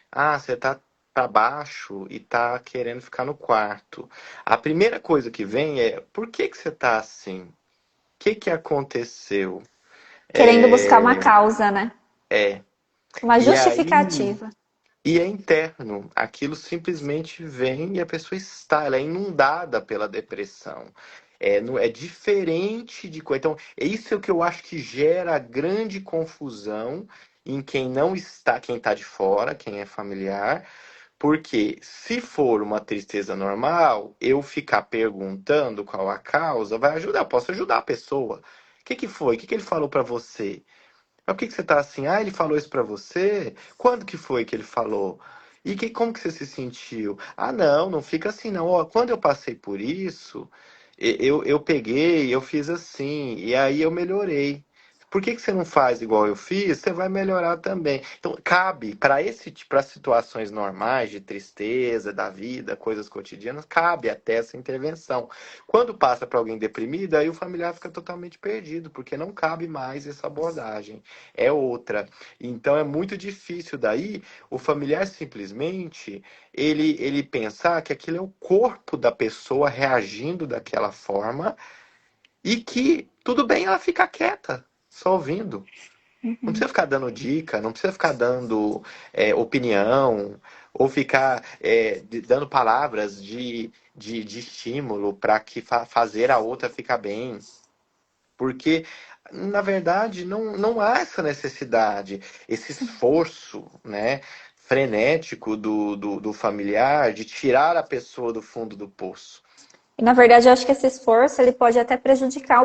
A: ah, você tá para baixo e tá querendo ficar no quarto. A primeira coisa que vem é: por que você tá assim? O que aconteceu?
B: Querendo buscar uma
A: É,
B: causa, né?
A: é.
B: Uma
A: E aí,
B: justificativa.
A: e é interno. Aquilo simplesmente vem e a pessoa está, ela é inundada pela depressão. É diferente de coisa. Então, é isso que eu acho que gera grande confusão em quem não está, quem está de fora, quem é familiar. Porque se for uma tristeza normal, eu ficar perguntando qual a causa vai ajudar. Posso ajudar a pessoa. O que foi? O que ele falou para você? Mas por que você tá assim? Ah, ele falou isso pra você? Quando que foi que ele falou? E como que você se sentiu? Ah, não, não fica assim não. Ó, quando eu passei por isso, eu peguei, eu fiz assim, e aí eu melhorei. Por que você não faz igual eu fiz? Você vai melhorar também. Então, cabe para situações normais de tristeza da vida, coisas cotidianas, cabe até essa intervenção. Quando passa para alguém deprimido, aí o familiar fica totalmente perdido, porque não cabe mais essa abordagem. É outra. Então é muito difícil daí o familiar simplesmente ele pensar que aquilo é o corpo da pessoa reagindo daquela forma e que tudo bem ela ficar quieta, só ouvindo. Não precisa ficar dando dica, não precisa ficar dando opinião, ou ficar dando palavras de estímulo para que fazer a outra ficar bem. Porque na verdade, não há essa necessidade, esse esforço, né, frenético do familiar de tirar a pessoa do fundo do poço.
B: E, na verdade, eu acho que esse esforço ele pode até prejudicar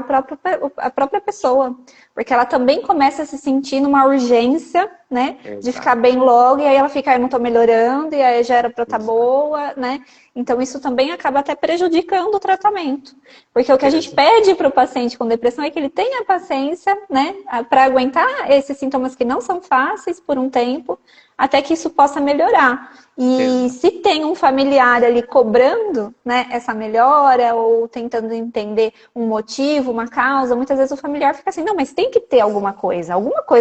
B: a própria pessoa, porque ela também começa a se sentir numa urgência, né, de ficar
A: Exato.
B: bem logo, e aí ela fica, eu não tô melhorando, e aí já era pra estar boa, né? Então, isso também acaba até prejudicando o tratamento. Porque o que a gente
A: Exato.
B: pede para o paciente com depressão é que ele tenha paciência, né, para aguentar esses sintomas que não são fáceis por um tempo, até que isso possa melhorar. E
A: Exato.
B: se tem um familiar ali cobrando, né, essa melhora ou tentando entender um motivo, uma causa, muitas vezes o familiar fica assim, não, mas tem que ter alguma coisa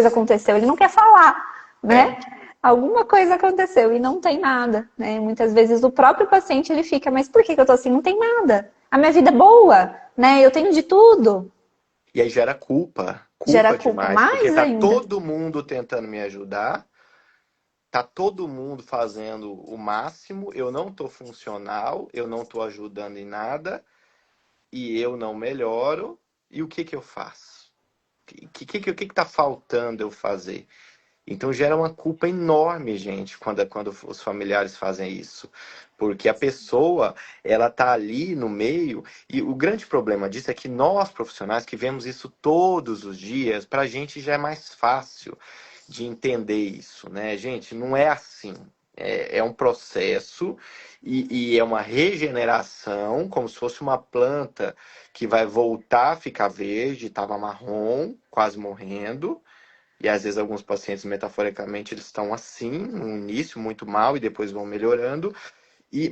B: aconteceu, ele não quer falar,
A: É.
B: né? Alguma coisa aconteceu e não tem nada, né? Muitas vezes o próprio paciente ele fica, mas por que eu tô assim? Não tem nada. A minha vida é boa, né? Eu tenho de tudo.
A: E aí gera culpa,
B: Gera
A: culpa
B: culpa
A: demais, porque
B: mais
A: tá
B: ainda.
A: todo mundo tentando me ajudar, tá todo mundo fazendo o máximo, eu não tô funcional, eu não tô ajudando em nada e eu não melhoro. E o que que eu faço? O que que tá faltando eu fazer? Então gera uma culpa enorme, gente, quando os familiares fazem isso. Porque a pessoa, ela tá ali no meio, e o grande problema disso é que nós, profissionais, que vemos isso todos os dias, pra gente já é mais fácil de entender isso, né? Gente, não é assim. É um processo e é uma regeneração, como se fosse uma planta que vai voltar a ficar verde, estava marrom, quase morrendo. E às vezes alguns pacientes, metaforicamente, eles estão assim, no início muito mal e depois vão melhorando.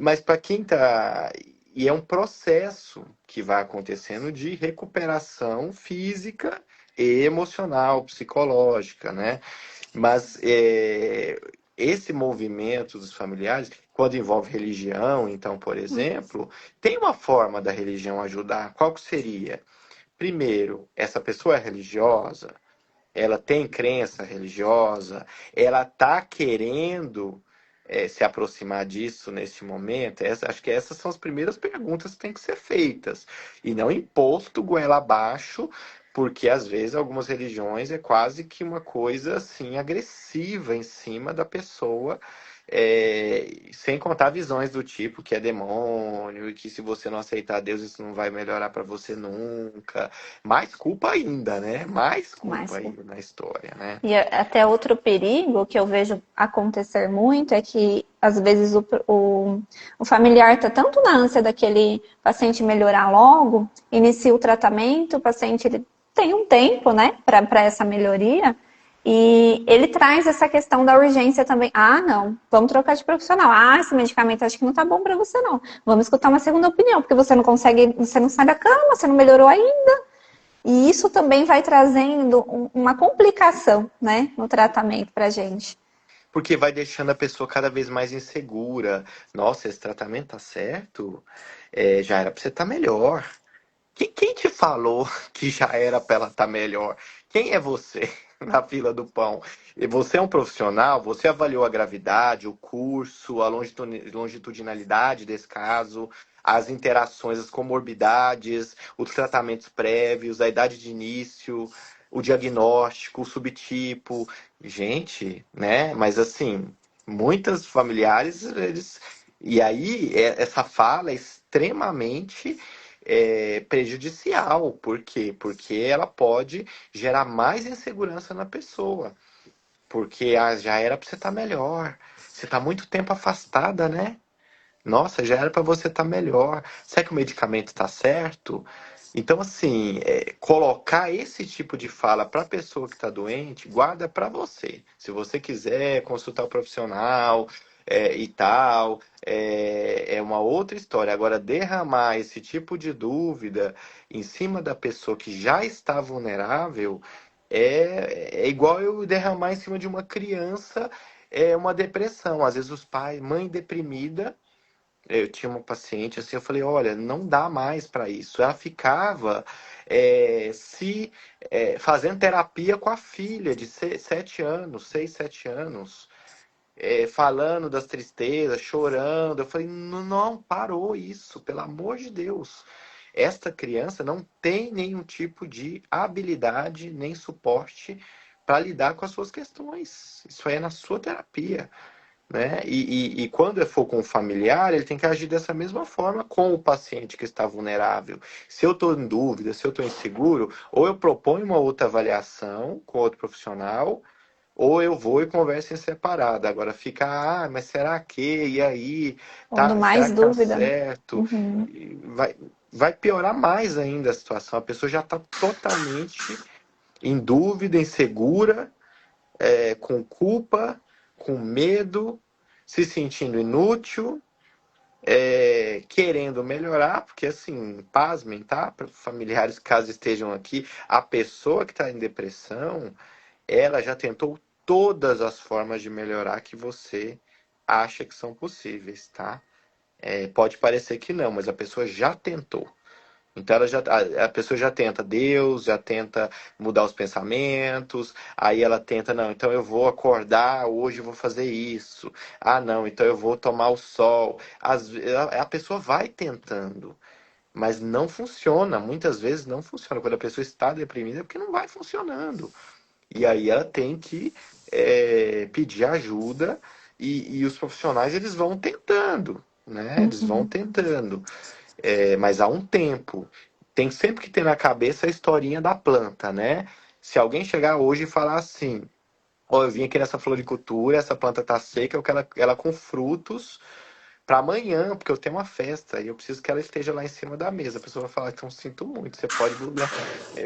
A: Mas para quem tá. E é um processo que vai acontecendo de recuperação física e emocional, psicológica, né? Mas esse movimento dos familiares, quando envolve religião, então, por exemplo, tem uma forma da religião ajudar. Qual que seria? Primeiro, essa pessoa é religiosa, ela tem crença religiosa, ela está querendo se aproximar disso neste momento? Acho que essas são as primeiras perguntas que têm que ser feitas. E não imposto goela abaixo, porque às vezes algumas religiões é quase que uma coisa assim agressiva em cima da pessoa. Sem contar visões do tipo que é demônio e que se você não aceitar Deus isso não vai melhorar para você nunca. Mais culpa ainda, né? Mais culpa
B: Mas
A: ainda na história, né?
B: e até outro perigo que eu vejo acontecer muito é que, às vezes, o familiar está tanto na ânsia daquele paciente melhorar logo, inicia o tratamento, o paciente ele tem um tempo, né, para essa melhoria, e ele traz essa questão da urgência também. Ah, não, vamos trocar de profissional. Ah, esse medicamento acho que não tá bom para você, não. Vamos escutar uma segunda opinião, porque você não consegue, você não sai da cama, você não melhorou ainda. E isso também vai trazendo uma complicação, né, no tratamento para a gente.
A: Porque vai deixando a pessoa cada vez mais insegura. Nossa, esse tratamento tá certo? Já era pra você estar melhor. Quem te falou que já era pra ela estar melhor? Quem é você na fila do pão? E você é um profissional? Você avaliou a gravidade, o curso, a longitudinalidade desse caso, as interações, as comorbidades, os tratamentos prévios, a idade de início, o diagnóstico, o subtipo? Gente, né? Mas assim, muitas familiares, eles. E aí, essa fala é extremamente prejudicial. Por quê? Porque ela pode gerar mais insegurança na pessoa. Porque já era para você estar melhor. Você está muito tempo afastada, né? Nossa, já era para você estar melhor. Será que o medicamento está certo? Então, assim, colocar esse tipo de fala para a pessoa que está doente, guarda para você. Se você quiser consultar o profissional e tal, é uma outra história. Agora, derramar esse tipo de dúvida em cima da pessoa que já está vulnerável é igual eu derramar em cima de uma criança uma depressão. Às vezes os pais, mãe deprimida, eu tinha uma paciente assim, eu falei, olha, não dá mais para isso. Ela ficava fazendo terapia com a filha de 7 anos, 6, 7 anos, falando das tristezas, chorando. Eu falei, não, não, parou isso, pelo amor de Deus. esta criança não tem nenhum tipo de habilidade nem suporte para lidar com as suas questões. Isso aí é na sua terapia. Né? E quando for com o familiar, ele tem que agir dessa mesma forma com o paciente que está vulnerável. Se eu estou em dúvida, se eu estou inseguro, ou eu proponho uma outra avaliação com outro profissional, ou eu vou e converso em separado. Agora fica, mas será que? E aí?
B: Pondo
A: Será
B: mais
A: que tá
B: dúvida, né?
A: certo?
B: Uhum.
A: Vai piorar mais ainda a situação. A pessoa já está totalmente em dúvida, insegura, com culpa, com medo, se sentindo inútil, querendo melhorar, porque assim, pasmem, tá? Para familiares, caso estejam aqui, a pessoa que está em depressão, ela já tentou todas as formas de melhorar que você acha que são possíveis, tá? Pode parecer que não, mas a pessoa já tentou. Então a pessoa já tenta Deus, já tenta mudar os pensamentos, aí ela tenta, não, então eu vou acordar, hoje eu vou fazer isso. Ah, não, então eu vou tomar o sol. A pessoa vai tentando, mas não funciona. Muitas vezes não funciona. Quando a pessoa está deprimida é porque não vai funcionando. E aí ela tem que pedir ajuda e os profissionais eles vão tentando, né? Eles vão
B: Uhum.
A: tentando. Mas há um tempo. Tem sempre que ter na cabeça a historinha da planta, né? Se alguém chegar hoje e falar assim, ó, eu vim aqui nessa floricultura, essa planta tá seca, eu quero ela com frutos para amanhã, porque eu tenho uma festa e eu preciso que ela esteja lá em cima da mesa. A pessoa vai falar, então sinto muito, você pode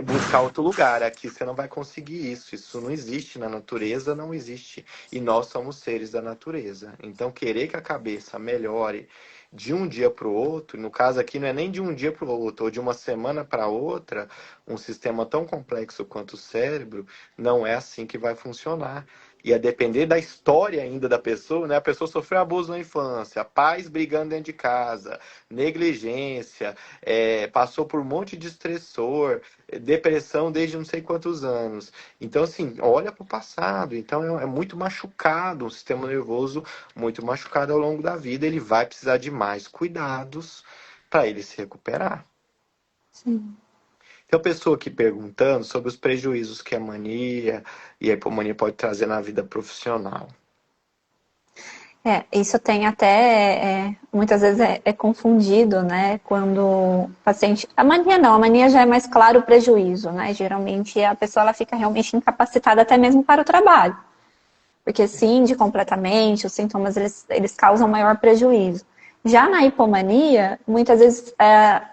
A: buscar outro lugar, aqui você não vai conseguir isso. Isso não existe na natureza, não existe. E nós somos seres da natureza. Então, querer que a cabeça melhore de um dia para o outro, no caso aqui não é nem de um dia para o outro, ou de uma semana para outra, um sistema tão complexo quanto o cérebro, não é assim que vai funcionar. E a depender da história ainda da pessoa, né? A pessoa sofreu abuso na infância, pais brigando dentro de casa, negligência, passou por um monte de estressor, depressão desde não sei quantos anos. Então, assim, olha para o passado. Então, é muito machucado, um sistema nervoso muito machucado ao longo da vida. Ele vai precisar de mais cuidados para ele se recuperar.
B: Sim.
A: Tem uma pessoa aqui perguntando sobre os prejuízos que a mania e a hipomania pode trazer na vida profissional.
B: Isso tem até, muitas vezes é confundido, né? Quando o paciente. A mania não, a mania já é mais claro o prejuízo, né? Geralmente a pessoa ela fica realmente incapacitada até mesmo para o trabalho. Porque cinge completamente, os sintomas eles causam maior prejuízo. Já na hipomania, muitas vezes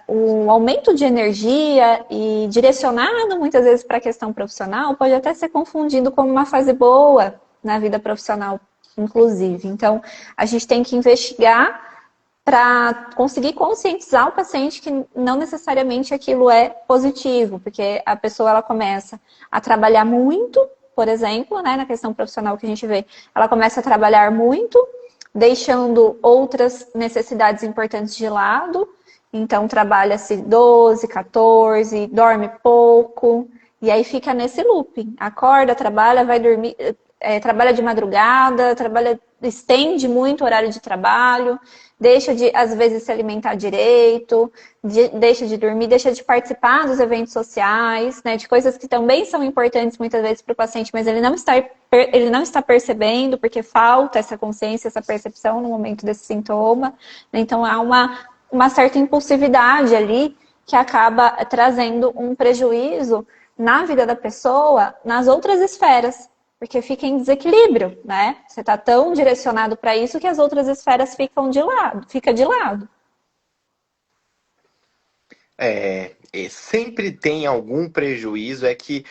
B: o aumento de energia e direcionado muitas vezes para a questão profissional pode até ser confundido como uma fase boa na vida profissional, inclusive. Então, a gente tem que investigar para conseguir conscientizar o paciente que não necessariamente aquilo é positivo, porque a pessoa ela começa a trabalhar muito, por exemplo, né, na questão profissional que a gente vê, ela começa a trabalhar muito, deixando outras necessidades importantes de lado, então trabalha-se 12, 14, dorme pouco, e aí fica nesse looping. Acorda, trabalha, vai dormir, trabalha de madrugada, estende muito o horário de trabalho, deixa de, às vezes, se alimentar direito, deixa de dormir, deixa de participar dos eventos sociais, né, de coisas que também são importantes muitas vezes para o paciente, mas ele não está percebendo, porque falta essa consciência, essa percepção no momento desse sintoma. Então, há uma certa impulsividade ali que acaba trazendo um prejuízo na vida da pessoa nas outras esferas. Porque fica em desequilíbrio, né? Você está tão direcionado para isso que as outras esferas ficam de lado, fica de lado.
A: Sempre tem algum prejuízo, é que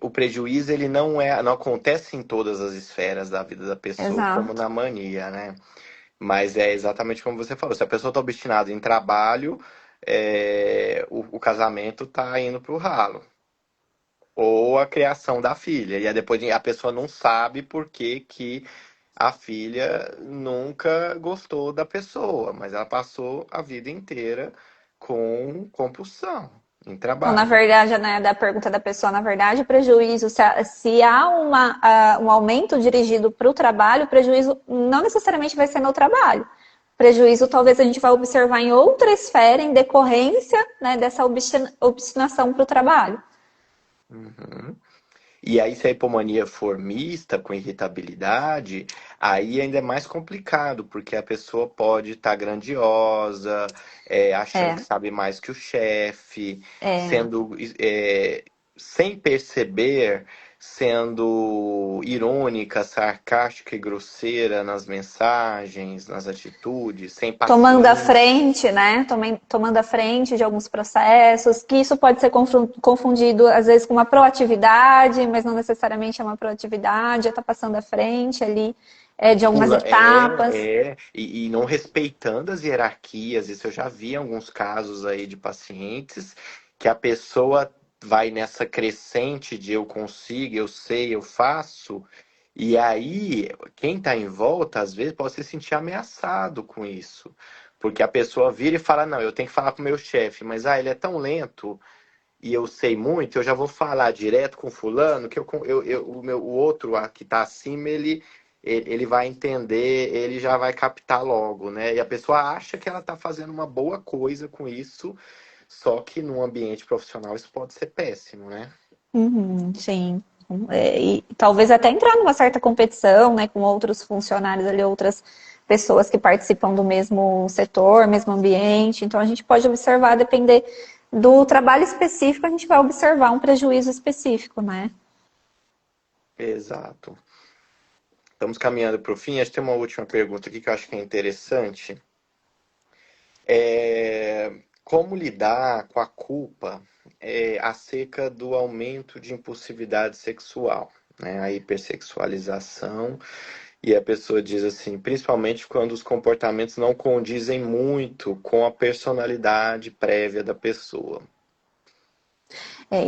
A: o prejuízo ele não acontece em todas as esferas da vida da pessoa, como
B: Exato.
A: na mania, né? Mas é exatamente como você falou, se a pessoa está obstinada em trabalho, o casamento está indo para o ralo. Ou a criação da filha. E aí depois a pessoa não sabe por que que a filha nunca gostou da pessoa, mas ela passou a vida inteira com compulsão em
B: Então, na
A: trabalho.
B: verdade, né, da pergunta da pessoa, na verdade, o prejuízo, se há um aumento dirigido para o trabalho, o prejuízo não necessariamente vai ser no trabalho. prejuízo talvez a gente vai observar em outra esfera em decorrência, né, dessa obstinação para o trabalho.
A: Uhum. E aí, se a hipomania for mista, com irritabilidade, aí ainda é mais complicado, porque a pessoa pode estar grandiosa, achando que
B: É,
A: sabe mais que o chefe,
B: é.
A: sendo, sem perceber, sendo irônica, sarcástica e grosseira nas mensagens, nas atitudes, sem
B: Tomando a
A: paciência.
B: frente, né? Tomando a frente de alguns processos, que isso pode ser confundido, às vezes, com uma proatividade, mas não necessariamente é uma proatividade, é estar passando à frente ali de algumas etapas.
A: E não respeitando as hierarquias, isso eu já vi em alguns casos aí de pacientes, que a pessoa vai nessa crescente de eu consigo, eu sei, eu faço, e aí quem está em volta, às vezes, pode se sentir ameaçado com isso. Porque a pessoa vira e fala, não, eu tenho que falar com o meu chefe, mas ele é tão lento e eu sei muito, eu já vou falar direto com fulano, que o outro que está acima, ele vai entender, ele já vai captar logo, né? E a pessoa acha que ela está fazendo uma boa coisa com isso, só que no ambiente profissional isso pode ser péssimo, né?
B: Uhum, sim. E talvez até entrar numa certa competição, né, com outros funcionários ali, outras pessoas que participam do mesmo setor, mesmo ambiente. Então a gente pode observar, depender do trabalho específico, a gente vai observar um prejuízo específico, né?
A: Exato. Estamos caminhando para o fim. Acho que tem uma última pergunta aqui que eu acho que é interessante. Como lidar com a culpa acerca do aumento de impulsividade sexual, né? A hipersexualização. E a pessoa diz assim, principalmente quando os comportamentos não condizem muito com a personalidade prévia da pessoa.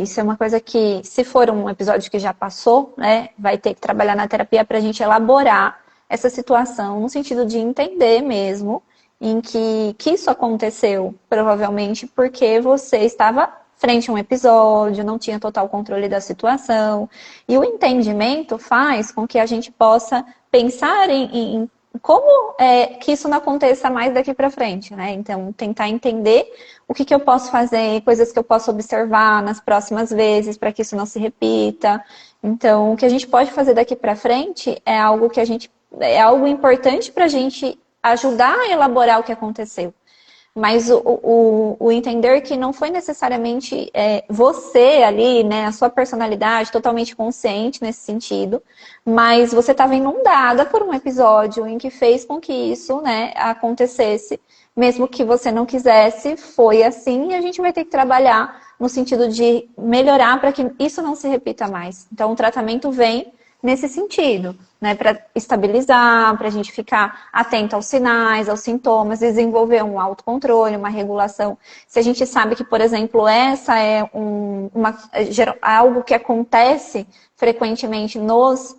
B: Isso é uma coisa que, se for um episódio que já passou, né, vai ter que trabalhar na terapia para a gente elaborar essa situação, no sentido de entender mesmo em que isso aconteceu, provavelmente porque você estava frente a um episódio, não tinha total controle da situação. E o entendimento faz com que a gente possa pensar em como que isso não aconteça mais daqui para frente, né? Então, tentar entender o que eu posso fazer, coisas que eu posso observar nas próximas vezes para que isso não se repita. Então, o que a gente pode fazer daqui para frente é algo importante para a gente ajudar a elaborar o que aconteceu. Mas o entender que não foi necessariamente você ali, né, a sua personalidade totalmente consciente nesse sentido, mas você estava inundada por um episódio em que fez com que isso, né, acontecesse, mesmo que você não quisesse, foi assim, e a gente vai ter que trabalhar no sentido de melhorar para que isso não se repita mais. Então, o tratamento vem nesse sentido, né, para estabilizar, para a gente ficar atento aos sinais, aos sintomas, desenvolver um autocontrole, uma regulação. Se a gente sabe que, por exemplo, essa é algo que acontece frequentemente nos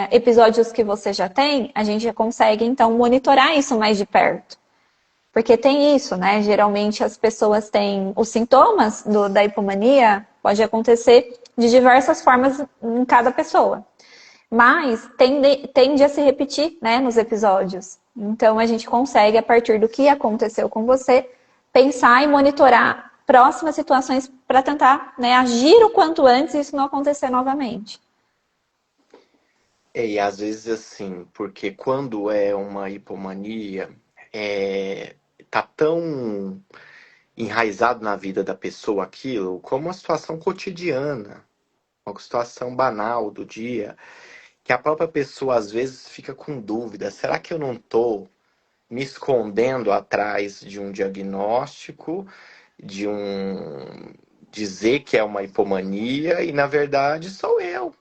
B: episódios que você já tem, a gente já consegue, então, monitorar isso mais de perto. Porque tem isso, né? Geralmente as pessoas têm os sintomas da hipomania, pode acontecer de diversas formas em cada pessoa. Mas tende a se repetir, né, nos episódios. Então a gente consegue, a partir do que aconteceu com você, pensar e monitorar próximas situações para tentar, né, agir o quanto antes e isso não acontecer novamente.
A: E às vezes assim, porque quando é uma hipomania, tá tão enraizado na vida da pessoa aquilo, como uma situação cotidiana, uma situação banal do dia, que a própria pessoa às vezes fica com dúvida: será que eu não estou me escondendo atrás de um diagnóstico, de um dizer que é uma hipomania e na verdade sou eu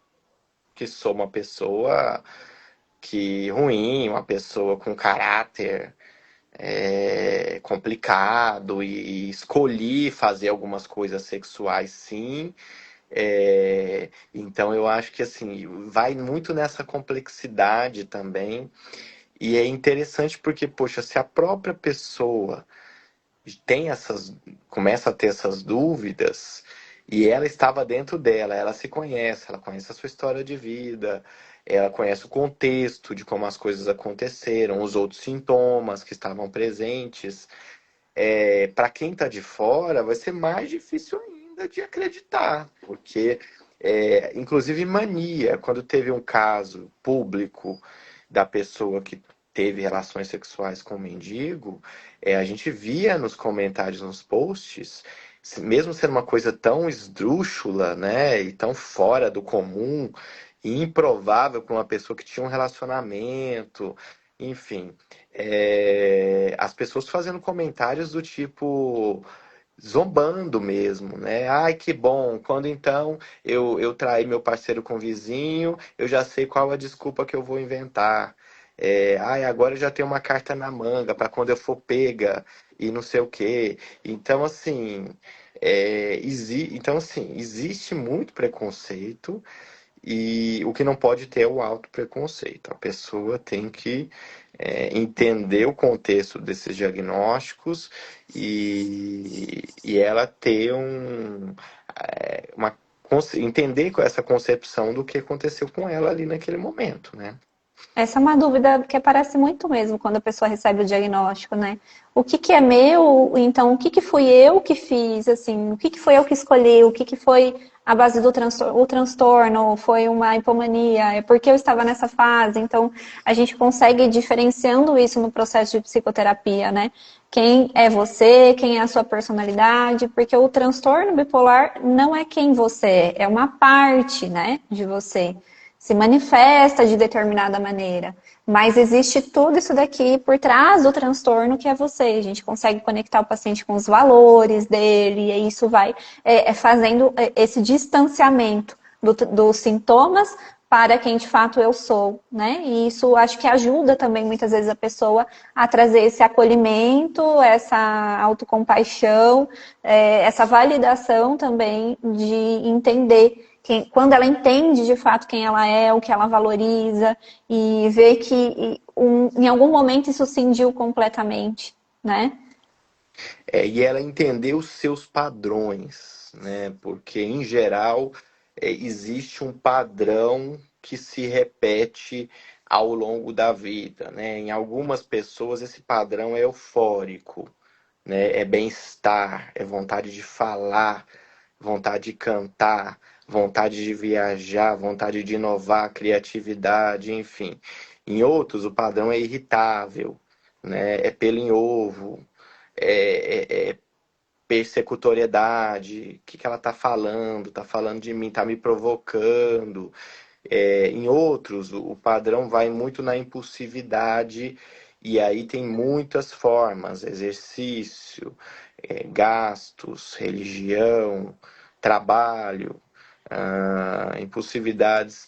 A: que sou uma pessoa que ruim, uma pessoa com caráter complicado e escolhi fazer algumas coisas sexuais sim. Então eu acho que assim vai muito nessa complexidade também. E é interessante porque, poxa, se a própria pessoa tem começa a ter essas dúvidas, E ela estava dentro dela, ela se conhece, ela conhece a sua história de vida, ela conhece o contexto de como as coisas aconteceram, os outros sintomas que estavam presentes. Para quem está de fora, vai ser mais difícil ainda de acreditar, porque, inclusive, mania, quando teve um caso público da pessoa que teve relações sexuais com o mendigo, a gente via nos comentários, nos posts, mesmo sendo uma coisa tão esdrúxula, né, e tão fora do comum, e improvável para uma pessoa que tinha um relacionamento, enfim, as pessoas fazendo comentários do tipo zombando mesmo, né? Ai, que bom, quando então eu traí meu parceiro com o vizinho, eu já sei qual a desculpa que eu vou inventar. Ai, agora eu já tenho uma carta na manga para quando eu for pega e não sei o quê. Então, assim, existe muito preconceito e o que não pode ter é o autopreconceito. A pessoa tem que entender o contexto desses diagnósticos e ela ter entender com essa concepção do que aconteceu com ela ali naquele momento, né?
B: Essa é uma dúvida que aparece muito mesmo quando a pessoa recebe o diagnóstico, né? O que que é meu? Então, o que que fui eu que fiz? Assim, o que que foi eu que escolhi? O que que foi a base do transtorno? O transtorno foi uma hipomania? É porque eu estava nessa fase? Então, a gente consegue ir diferenciando isso no processo de psicoterapia, né? Quem é você? Quem é a sua personalidade? Porque o transtorno bipolar não é quem você é uma parte, né, de você se manifesta de determinada maneira. Mas existe tudo isso daqui por trás do transtorno que é você. A gente consegue conectar o paciente com os valores dele, e isso vai fazendo esse distanciamento dos sintomas para quem de fato eu sou, né? E isso acho que ajuda também muitas vezes a pessoa a trazer esse acolhimento, essa autocompaixão, essa validação também de entender quando ela entende de fato quem ela é, o que ela valoriza, e vê que em algum momento isso cindiu completamente, né?
A: E ela entender os seus padrões, né? Porque, em geral, existe um padrão que se repete ao longo da vida, né? Em algumas pessoas, esse padrão é eufórico, né? É bem-estar, é vontade de falar, vontade de cantar, vontade de viajar, vontade de inovar, criatividade, enfim. Em outros, o padrão é irritável, né? É pelo em ovo, é persecutoriedade, o que ela está falando de mim, está me provocando. Em outros, o padrão vai muito na impulsividade, e aí tem muitas formas: exercício, gastos, religião, trabalho, impulsividades,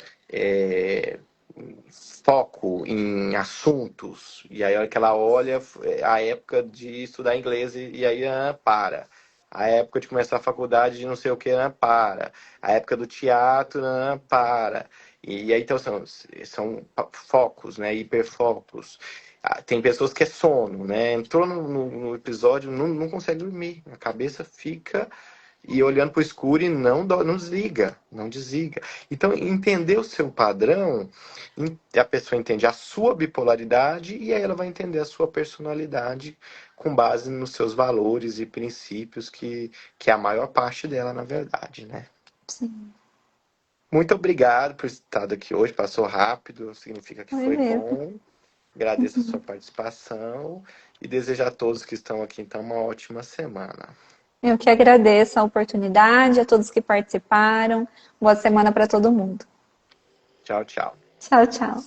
A: foco em assuntos. E aí, a hora que ela olha, a época de estudar inglês, e aí para. A época de começar a faculdade de não sei o que, para. A época do teatro, para. E aí, então, são focos, né? Hiperfocos. Tem pessoas que é sono, né? Entrou no episódio, não consegue dormir. A cabeça fica e olhando para o escuro e não desliga, não desliga. Então, entender o seu padrão, a pessoa entende a sua bipolaridade e aí ela vai entender a sua personalidade com base nos seus valores e princípios, que é a maior parte dela, na verdade, né?
B: Sim,
A: Muito obrigado por estar estado aqui hoje, passou rápido, significa que
B: foi
A: foi
B: mesmo.
A: bom. Agradeço a sua participação e desejo a todos que estão aqui, então, uma ótima semana.
B: Eu que agradeço a oportunidade, a todos que participaram. Boa semana para todo mundo.
A: Tchau, tchau.
B: Tchau, tchau.